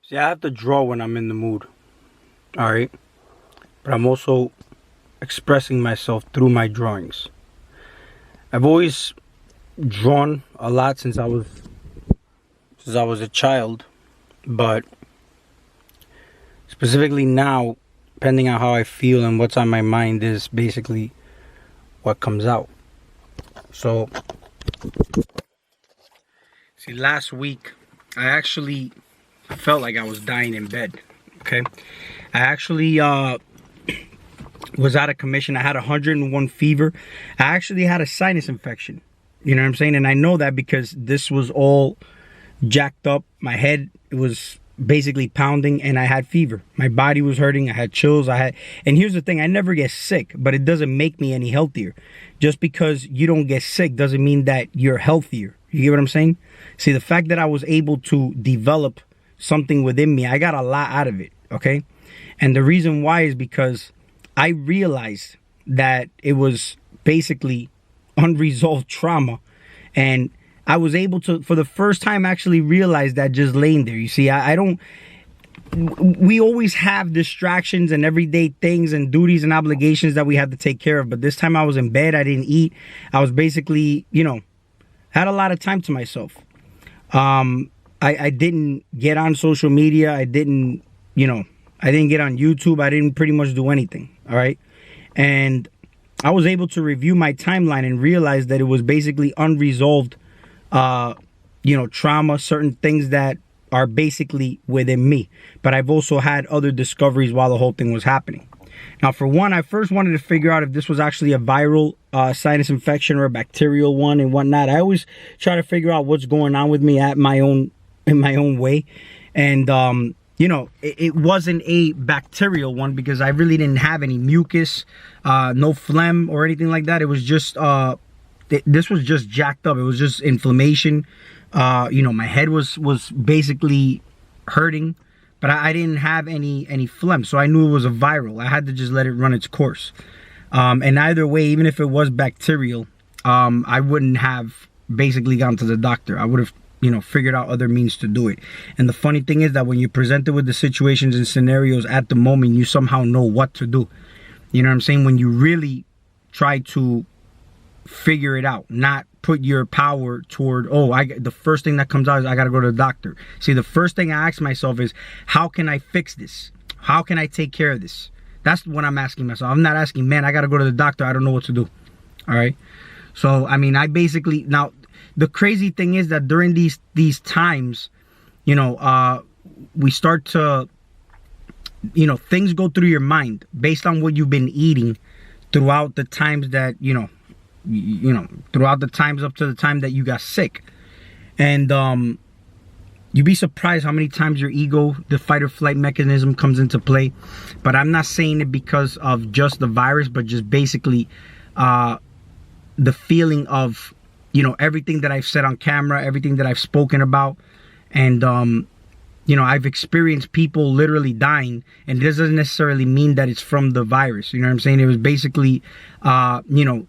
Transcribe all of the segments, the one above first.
See, I have to draw when I'm in the mood, all right? But I'm also expressing myself through my drawings. I've always drawn a lot since I was a child, but specifically now, depending on how I feel and what's on my mind is basically what comes out. So, see, last week, I actually felt like I was dying in bed, okay? I actually was out of commission. I had 101 fever. I actually had a sinus infection, you know what I'm saying? And I know that because this was all jacked up. My head was basically pounding and I had fever. My body was hurting. I had chills. And here's the thing, I never get sick, but it doesn't make me any healthier. Just because you don't get sick doesn't mean that you're healthier. You get what I'm saying? See, the fact that I was able to develop something within me, I got a lot out of it, okay? And the reason why is because I realized that it was basically unresolved trauma, and I was able to, for the first time, actually realize that just laying there. You see, we always have distractions and everyday things and duties and obligations that we have to take care of. But this time I was in bed, I didn't eat. I was basically, had a lot of time to myself. I didn't get on social media. I didn't get on YouTube. I didn't pretty much do anything. All right. And I was able to review my timeline and realize that it was basically unresolved trauma, certain things that are basically within me. But I've also had other discoveries while the whole thing was happening. Now, for one, I first wanted to figure out if this was actually a viral sinus infection or a bacterial one and whatnot. I always try to figure out what's going on with me in my own way. And, it wasn't a bacterial one because I really didn't have any mucus, no phlegm or anything like that. It was just, this was just jacked up. It was just inflammation. My head was basically hurting, but I didn't have any phlegm. So I knew it was a viral. I had to just let it run its course. And either way, even if it was bacterial, I wouldn't have basically gone to the doctor. I would have, figured out other means to do it. And the funny thing is that when you're presented with the situations and scenarios at the moment, you somehow know what to do. You know what I'm saying? When you really try to figure it out, not put your power toward, the first thing that comes out is I got to go to the doctor. See, the first thing I ask myself is, how can I fix this? How can I take care of this? That's what I'm asking myself. I'm not asking, man, I got to go to the doctor. I don't know what to do. All right. So, I basically, now, the crazy thing is that during these times, we start to, things go through your mind based on what you've been eating throughout the times that, throughout the times up to the time that you got sick. And you'd be surprised how many times your ego, the fight or flight mechanism, comes into play. But I'm not saying it because of just the virus, but just basically the feeling of, everything that I've said on camera, everything that I've spoken about. And, I've experienced people literally dying, and this doesn't necessarily mean that it's from the virus. You know what I'm saying? It was basically, the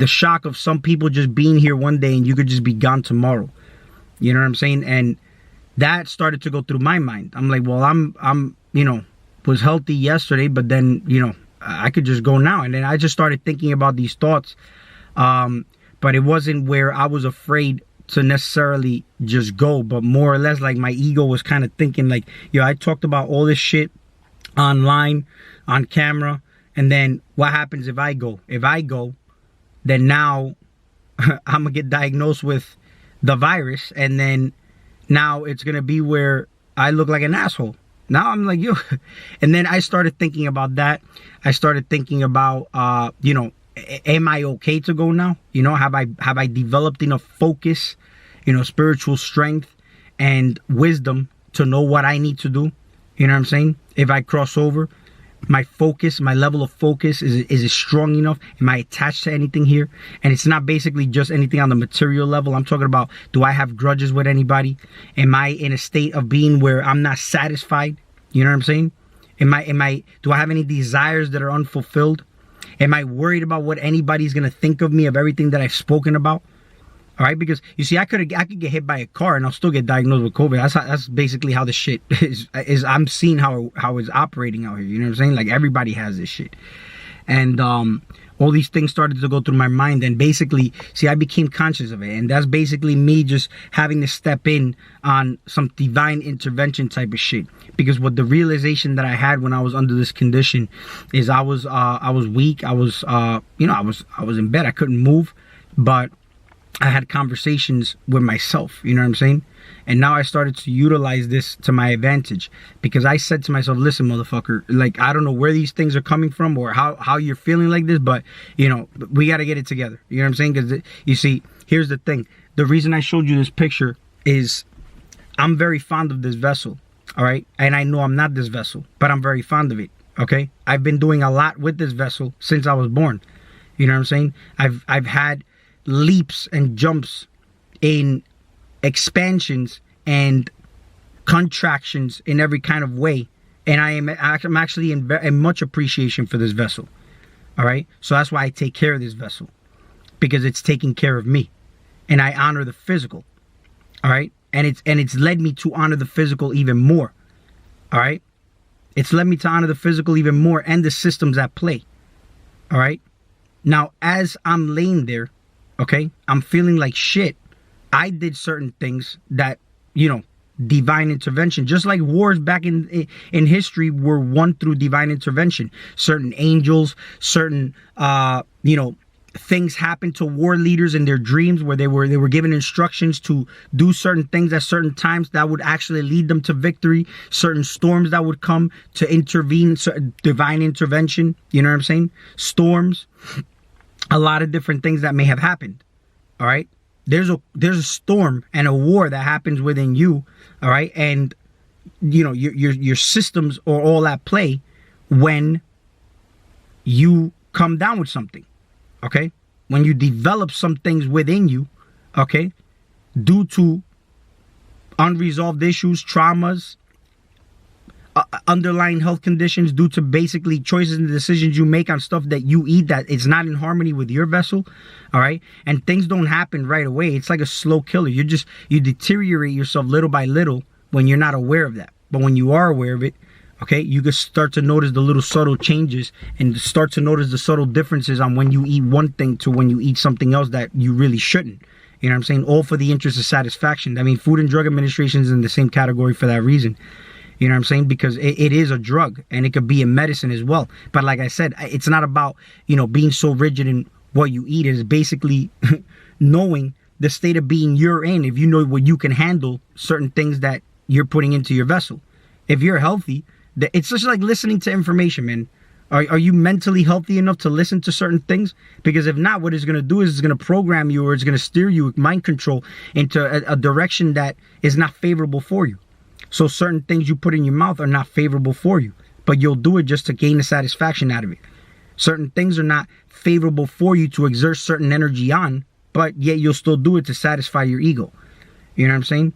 shock of some people just being here one day and you could just be gone tomorrow. You know what I'm saying? And that started to go through my mind. I'm like, well, I'm was healthy yesterday, but then, I could just go now. And then I just started thinking about these thoughts. But it wasn't where I was afraid to necessarily just go, but more or less like my ego was kind of thinking like, I talked about all this shit online, on camera. And then what happens if I go? If I go, then now I'm going to get diagnosed with the virus. And then now it's going to be where I look like an asshole. Now I'm like, And then I started thinking about that. I started thinking about, am I okay to go now? Have I developed enough focus, spiritual strength and wisdom to know what I need to do? You know what I'm saying? If I cross over, my focus, my level of focus, is it strong enough? Am I attached to anything here? And it's not basically just anything on the material level. I'm talking about, do I have grudges with anybody? Am I in a state of being where I'm not satisfied? You know what I'm saying? Do I have any desires that are unfulfilled? Am I worried about what anybody's going to think of me, of everything that I've spoken about? All right, because you see, I could get hit by a car and I'll still get diagnosed with COVID. That's basically how the shit is. I'm seeing how it's operating out here. You know what I'm saying? Like, everybody has this shit, and all these things started to go through my mind, and basically, see, I became conscious of it, and that's basically me just having to step in on some divine intervention type of shit. Because what the realization that I had when I was under this condition is I was weak. I was I was in bed. I couldn't move, but I had conversations with myself, you know what I'm saying? And now I started to utilize this to my advantage, because I said to myself, listen, motherfucker, like, I don't know where these things are coming from or how you're feeling like this, but, you know, we got to get it together. You know what I'm saying? Because, you see, here's the thing. The reason I showed you this picture is I'm very fond of this vessel, all right? And I know I'm not this vessel, but I'm very fond of it, okay? I've been doing a lot with this vessel since I was born. You know what I'm saying? I've had leaps and jumps in expansions and contractions in every kind of way, and I'm actually in much appreciation for this vessel. All right, so that's why I take care of this vessel, because it's taking care of me, and I honor the physical. All right, and it's led me to honor the physical even more. All right, it's led me to honor the physical even more, and the systems at play. All right, now as I'm laying there, okay, I'm feeling like shit. I did certain things that, you know, divine intervention, just like wars back in history were won through divine intervention. Certain angels, certain things happened to war leaders in their dreams, where they were given instructions to do certain things at certain times that would actually lead them to victory. Certain storms that would come to intervene, divine intervention. You know what I'm saying? Storms, a lot of different things that may have happened. All right. There's a storm and a war that happens within you, all right, and you know your systems are all at play when you come down with something, okay? When you develop some things within you, okay, due to unresolved issues, traumas, underlying health conditions, due to basically choices and decisions you make on stuff that you eat that it's not in harmony with your vessel, all right? And things don't happen right away. It's like a slow killer. You deteriorate yourself little by little when you're not aware of that. But when you are aware of it, okay, you can start to notice the little subtle changes and start to notice the subtle differences on when you eat one thing to when you eat something else that you really shouldn't. You know what I'm saying? All for the interest of satisfaction. I mean, Food and Drug Administration is in the same category for that reason. You know what I'm saying? Because it is a drug, and it could be a medicine as well. But like I said, it's not about, you know, being so rigid in what you eat. It's basically knowing the state of being you're in. If you know what you can handle, certain things that you're putting into your vessel. If you're healthy, it's just like listening to information, man. Are you mentally healthy enough to listen to certain things? Because if not, what it's going to do is it's going to program you, or it's going to steer you with mind control into a direction that is not favorable for you. So certain things you put in your mouth are not favorable for you, but you'll do it just to gain the satisfaction out of it. Certain things are not favorable for you to exert certain energy on, but yet you'll still do it to satisfy your ego. You know what I'm saying?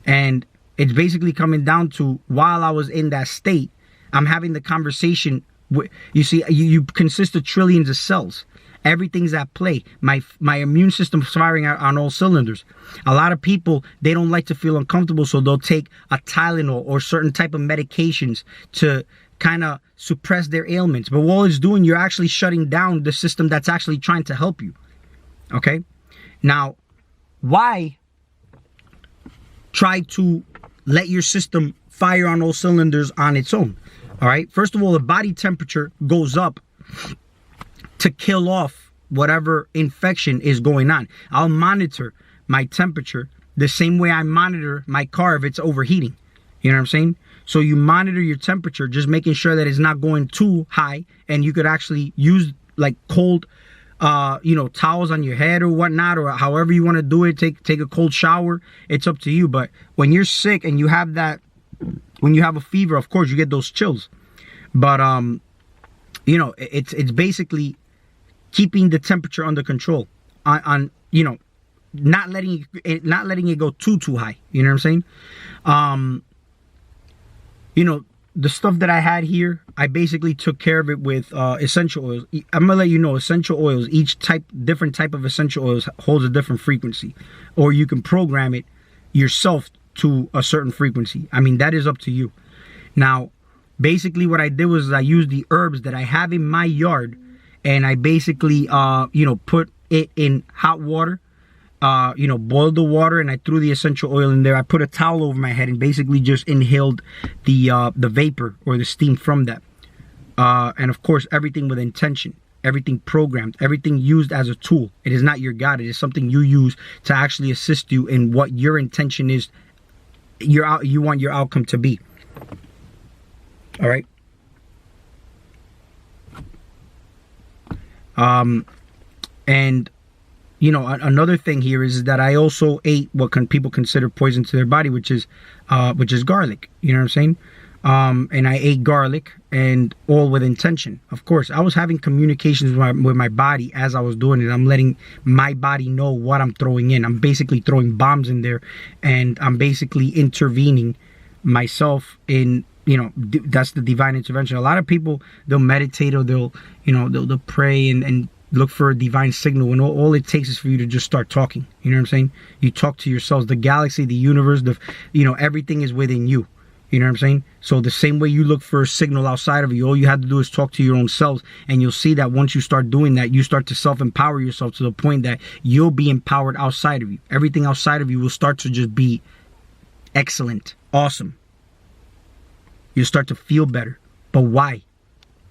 And it's basically coming down to, while I was in that state, I'm having the conversation with, you see, you consist of trillions of cells. Everything's at play. My immune system's firing on all cylinders. A lot of people, they don't like to feel uncomfortable, so they'll take a Tylenol or certain type of medications to kind of suppress their ailments. But what it's doing, you're actually shutting down the system that's actually trying to help you. Okay? Now, why try to let your system fire on all cylinders on its own? All right? First of all, the body temperature goes up to kill off whatever infection is going on. I'll monitor my temperature the same way I monitor my car if it's overheating. You know what I'm saying? So you monitor your temperature, just making sure that it's not going too high, and you could actually use like cold towels on your head or whatnot, or however you want to do it. Take a cold shower. It's up to you. But when you're sick and you have that, when you have a fever, of course you get those chills. But it's basically keeping the temperature under control, on not letting it go too high. You know what I'm saying? the stuff that I had here, I basically took care of it with essential oils. I'm gonna let you know, essential oils, each different type of essential oils holds a different frequency, or you can program it yourself to a certain frequency. I mean, that is up to you. Now, basically what I did was I used the herbs that I have in my yard, and I basically, put it in hot water, boiled the water, and I threw the essential oil in there. I put a towel over my head and basically just inhaled the vapor or the steam from that. And of course, everything with intention, everything programmed, everything used as a tool. It is not your God. It is something you use to actually assist you in what your intention is. You want your outcome to be. All right. And another thing here is that I also ate what people consider poison to their body, which is garlic. You know what I'm saying? And I ate garlic, and all with intention. Of course, I was having communications with my body as I was doing it. I'm letting my body know what I'm throwing in. I'm basically throwing bombs in there, and I'm basically intervening myself in, that's the divine intervention. A lot of people, they'll meditate, or they'll pray and look for a divine signal, and all it takes is for you to just start talking. You know what I'm saying? You talk to yourselves. The galaxy, the universe, everything is within you. You know what I'm saying? So the same way you look for a signal outside of you, all you have to do is talk to your own selves, and you'll see that once you start doing that, you start to self-empower yourself to the point that you'll be empowered outside of you. Everything outside of you will start to just be excellent, awesome. You'll start to feel better. But why?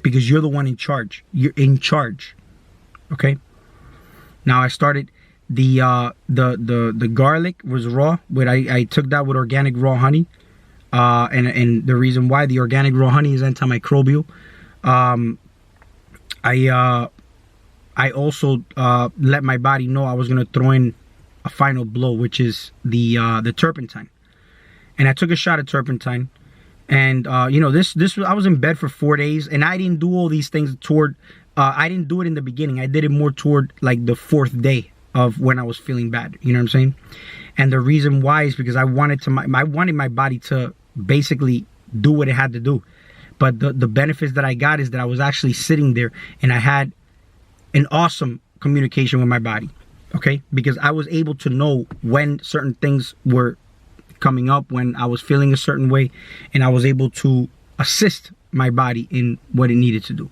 Because you're the one in charge. You're in charge. Okay? Now I started the garlic was raw, but I took that with organic raw honey. And the reason why the organic raw honey is antimicrobial. I also let my body know I was gonna throw in a final blow, which is the turpentine. And I took a shot of turpentine. And this I was in bed for 4 days, and I didn't do all these things I didn't do it in the beginning. I did it more toward like the 4th day of when I was feeling bad. You know what I'm saying? And the reason why is because I wanted my body to basically do what it had to do. But the benefits that I got is that I was actually sitting there, and I had an awesome communication with my body. Okay? Because I was able to know when certain things were coming up, when I was feeling a certain way, and I was able to assist my body in what it needed to do.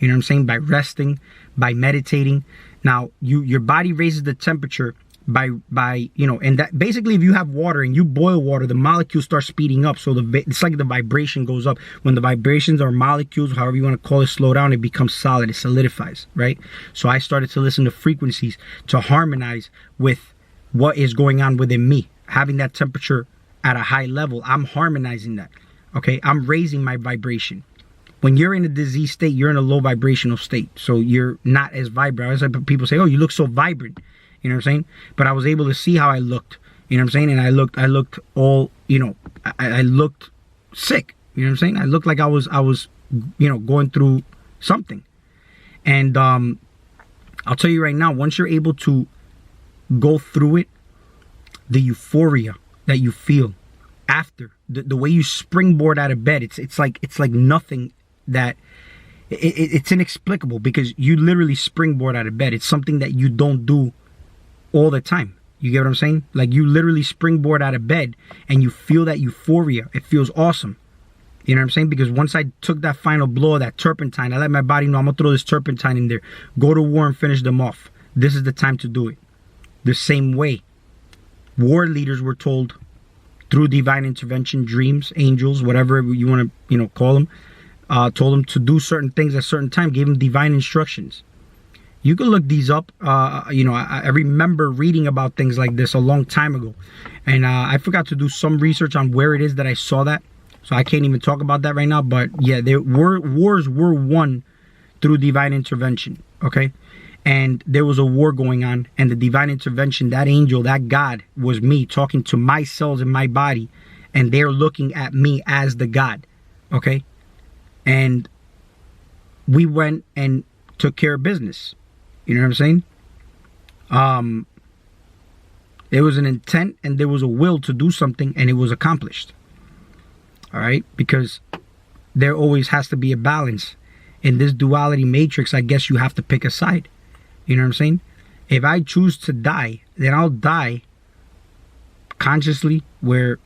You know what I'm saying? By resting, by meditating. Now, your body raises the temperature by and that basically, if you have water and you boil water, the molecules start speeding up. So it's like the vibration goes up. When the vibrations or molecules, however you want to call it, slow down, it becomes solid. It solidifies, right? So I started to listen to frequencies to harmonize with what is going on within me. Having that temperature at a high level, I'm harmonizing that. Okay, I'm raising my vibration. When you're in a disease state, you're in a low vibrational state. So you're not as vibrant. As people say, oh, you look so vibrant. You know what I'm saying? But I was able to see how I looked. You know what I'm saying? And I looked all, I looked sick. You know what I'm saying? I looked like I was going through something. And I'll tell you right now, once you're able to go through it, the euphoria that you feel after, the way you springboard out of bed, it's like nothing that it's inexplicable, because you literally springboard out of bed. It's something that you don't do all the time. You get what I'm saying? Like, you literally springboard out of bed and you feel that euphoria. It feels awesome. You know what I'm saying? Because once I took that final blow of that turpentine, I let my body know I'm gonna throw this turpentine in there, go to war and finish them off. This is the time to do it. The same way war leaders were told through divine intervention, dreams, angels, whatever you want to call them, told them to do certain things at a certain time, gave them divine instructions. You can look these up. I remember reading about things like this a long time ago, and I forgot to do some research on where it is that I saw that, so I can't even talk about that right now. But yeah, wars were won through divine intervention. Okay, and there was a war going on, and the divine intervention, that angel, that God, was me talking to my cells in my body, and they're looking at me as the God. Okay, and we went and took care of business. You know what I'm saying? There was an intent and there was a will to do something, and it was accomplished. All right? Because there always has to be a balance. In this duality matrix, I guess you have to pick a side. You know what I'm saying? If I choose to die, then I'll die consciously, where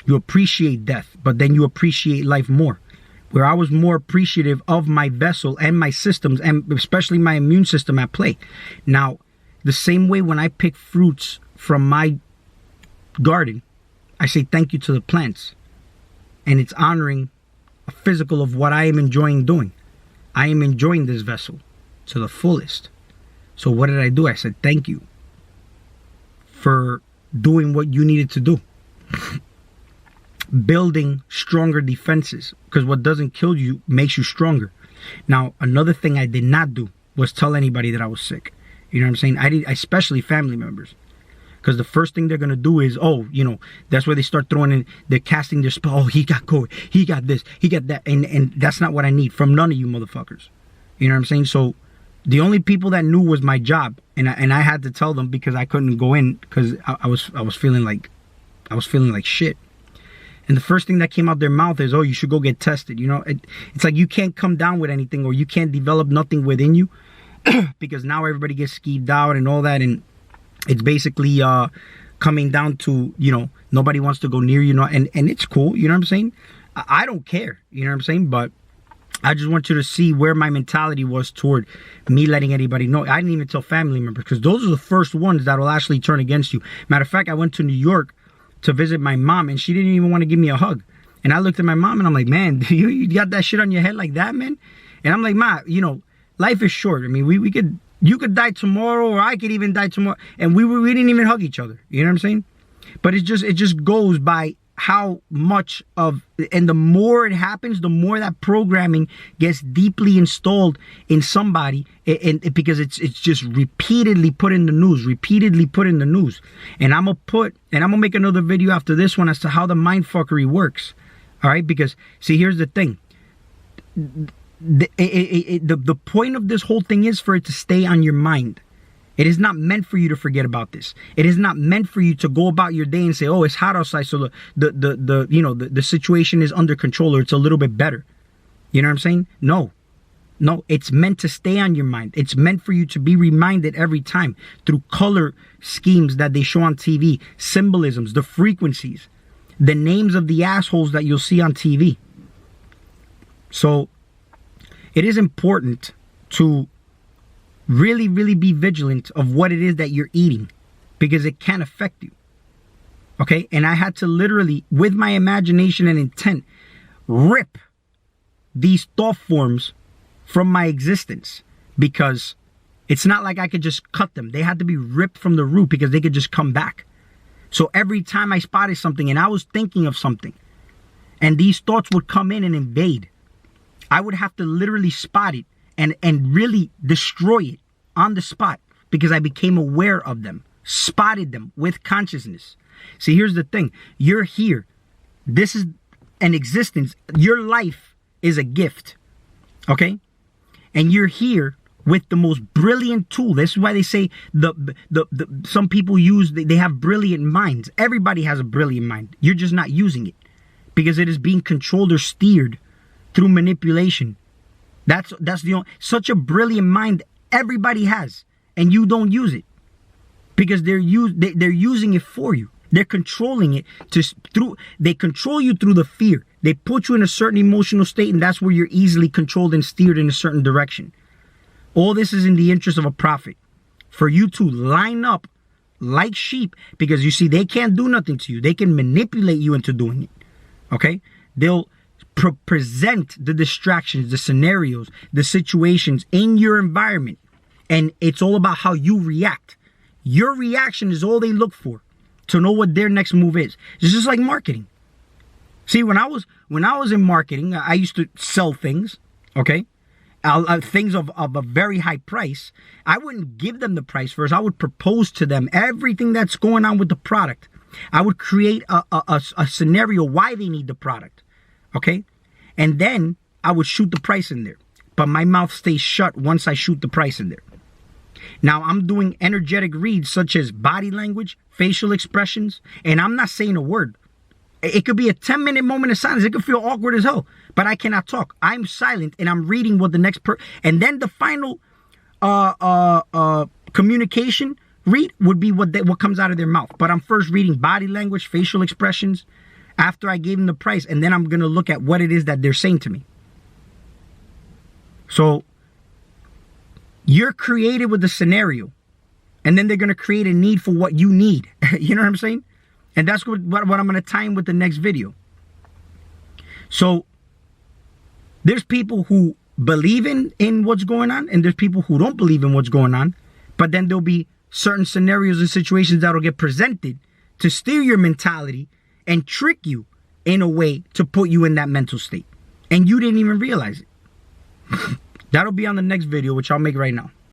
you appreciate death, but then you appreciate life more. Where I was more appreciative of my vessel and my systems, and especially my immune system at play. Now, the same way when I pick fruits from my garden, I say thank you to the plants. And it's honoring a physical of what I am enjoying doing. I am enjoying this vessel to the fullest. So what did I do? I said thank you for doing what you needed to do. Building stronger defenses, because what doesn't kill you makes you stronger. Now, another thing I did not do was tell anybody that I was sick. You know what I'm saying? I did, especially family members, because the first thing they're gonna do is, oh, you know, that's where they start throwing in, they're casting their spell. Oh, he got COVID, he got this, he got that, and that's not what I need from none of you motherfuckers. You know what I'm saying? So the only people that knew was my job, and I had to tell them because I couldn't go in because I was feeling like shit. And the first thing that came out their mouth is, oh, you should go get tested. You know, it's like you can't come down with anything, or you can't develop nothing within you because now everybody gets skeeved out and all that. And it's basically coming down to, you know, nobody wants to go near you, and it's cool. You know what I'm saying? I don't care. You know what I'm saying? But I just want you to see where my mentality was toward me letting anybody know. I didn't even tell family members, because those are the first ones that will actually turn against you. Matter of fact, I went to New York to visit my mom, and she didn't even want to give me a hug. And I looked at my mom and I'm like, man, you got that shit on your head like that, man? And I'm like, Ma, you know, life is short. I mean, you could die tomorrow, or I could even die tomorrow. And we didn't even hug each other. You know what I'm saying? But it just goes by how much of, and the more it happens, the more that programming gets deeply installed in somebody, and because it's just repeatedly put in the news, and I'm gonna make another video after this one as to how the mind fuckery works. All right, because see, here's the thing. The point of this whole thing is for it to stay on your mind. It is not meant for you to forget about this. It is not meant for you to go about your day and say, oh, it's hot outside, so the situation is under control, or it's a little bit better. You know what I'm saying? No, it's meant to stay on your mind. It's meant for you to be reminded every time through color schemes that they show on TV, symbolisms, the frequencies, the names of the assholes that you'll see on TV. So it is important to really, really be vigilant of what it is that you're eating, because it can affect you. Okay? And I had to literally, with my imagination and intent, rip these thought forms from my existence, because it's not like I could just cut them. They had to be ripped from the root, because they could just come back. So every time I spotted something and I was thinking of something, and these thoughts would come in and invade, I would have to literally spot it and really destroy it on the spot, because I became aware of them, spotted them with consciousness. See, here's the thing. You're here. This is an existence. Your life is a gift. Okay? And you're here with the most brilliant tool. This is why they say some people they have brilliant minds. Everybody has a brilliant mind. You're just not using it, because it is being controlled or steered through manipulation. That's the only, such a brilliant mind everybody has, and you don't use it, because they're using it for you. They're controlling it they control you through the fear. They put you in a certain emotional state, and that's where you're easily controlled and steered in a certain direction. All this is in the interest of a profit, for you to line up like sheep, because you see, they can't do nothing to you. They can manipulate you into doing it. Okay? They'll present the distractions, the scenarios, the situations in your environment, and it's all about how you react. Your reaction is all they look for to know what their next move is. It's just like marketing. See, when I was in marketing, I used to sell things, okay? Things of a very high price. I wouldn't give them the price first. I would propose to them everything that's going on with the product. I would create a scenario why they need the product. Okay? And then I would shoot the price in there. But my mouth stays shut once I shoot the price in there. Now, I'm doing energetic reads such as body language, facial expressions, and I'm not saying a word. It could be a 10-minute moment of silence. It could feel awkward as hell, but I cannot talk. I'm silent and I'm reading what the next and then the final communication read would be what comes out of their mouth. But I'm first reading body language, facial expressions after I gave them the price, and then I'm going to look at what it is that they're saying to me. So you're created with the scenario, and then they're going to create a need for what you need. You know what I'm saying? And that's what I'm going to tie in with the next video. So there's people who believe in what's going on, and there's people who don't believe in what's going on. But then there'll be certain scenarios and situations that'll get presented to steer your mentality and trick you in a way to put you in that mental state. And you didn't even realize it. That'll be on the next video, which I'll make right now.